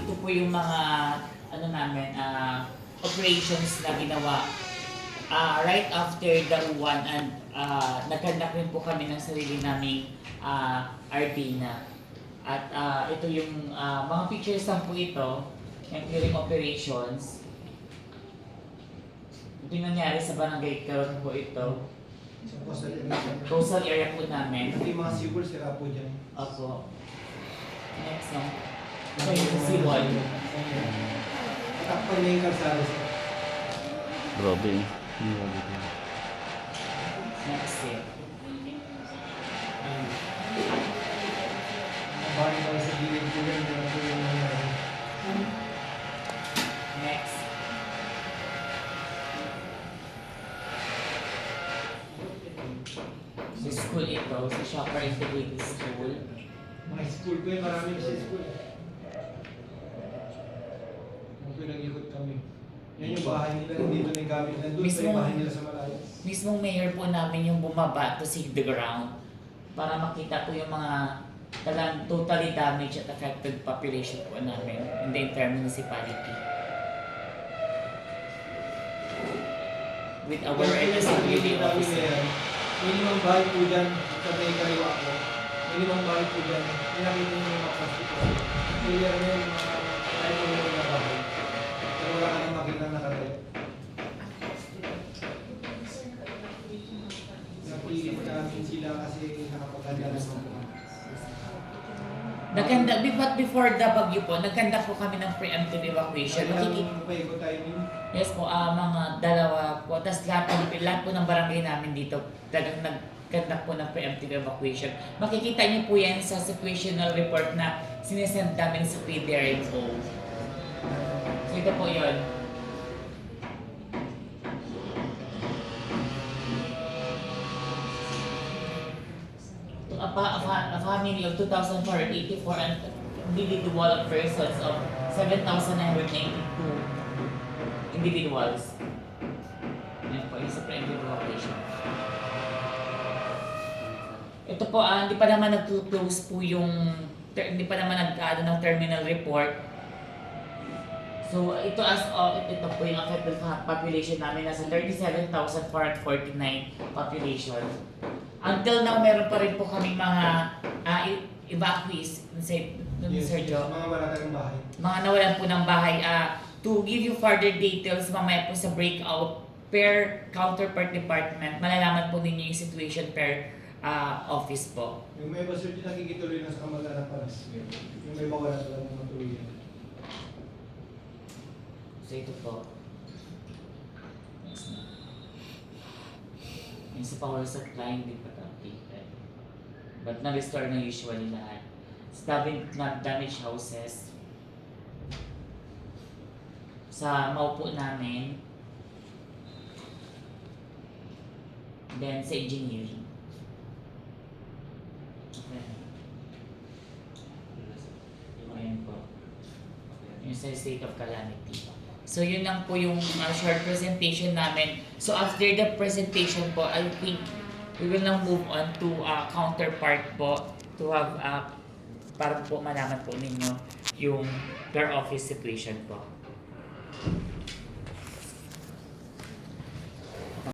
ito po yung mga ano namin, operations na ginawa right after the one and nagkandak rin po kami ng sarili naming Ardina. At ito yung mga pictures lang po ito ng clearing operations. Ito yung nangyari sa barangay Karon po ito. Sa coastal area. Coastal area po namin. Pati yung mga seawall sira po dyan. Opo. Next no. So yung seawall. Takpan niya yung kalsada sir. Grabe. Next year. Nabahin kami sa gilid ko yan. Ganun po yung nangyari. Next. Sa school ito, sa Shopper Integrated School. Mga school ko yun, marami na sa school. Nung pinag-ikot kami. Yan yung bahay nila, dito na yung gamit na doon. Mismo- Yung bahay nila sa malayo. Mismong mayor po namin yung bumaba to see the ground para makita po yung mga talang totally damaged at affected population po namin in the entire municipality. With our responsibility officer. Minimum bahay po dyan, sa may kaliwa ko. Minimum bahay po dyan. Pinakita nyo yung mga plastic ko. Clear na yung mga tayo po yung mga bahay. Pero wala ka nang makita nakatayo. Napilit namin sila kasi nakapaganda na mga Nagkanda, but before the bagyo po, nagkanda po kami ng preemptive evacuation. Makikita, paikot tayo yun. yes po, mga dalawa po. Tapos lahat po ng barangay namin dito, talagang nagkanda po ng preemptive evacuation. Makikita niyo po yan sa situational report na sinesend namin sa PDRMO. So ito po yun. A family of 2,484 and individual persons of 7,992 individuals. Yan po yung sa preemptive evacuation. Ito po, hindi pa naman nag-close po yung, hindi pa naman nag-ano ng terminal report. So, ito ito po yung affected population namin, nasa 37,449 population. Until now, meron pa rin po kami mga evacuees, Sir Joe. Mga wala tayong bahay. Mga nawalan po ng bahay. To give you further details, mamaya po sa breakout, per counterpart department, malalaman po ninyo yung situation per office po. Yung may basur din nakikituloy na sa kamag-anak pa. Yung may bawala talaga ng matuluyan. So ito po. Next na. Yung sa power supply, hindi pa updated. But na-restore na usually lahat. Damaged houses. Sa maupo namin. Then sa engineering. Okay. Ayan po. Yung sa state of calamity. So yun lang po yung short presentation namin. So after the presentation po, I think we will now move on to counterpart po to have para po malaman po ninyo yung per office situation po.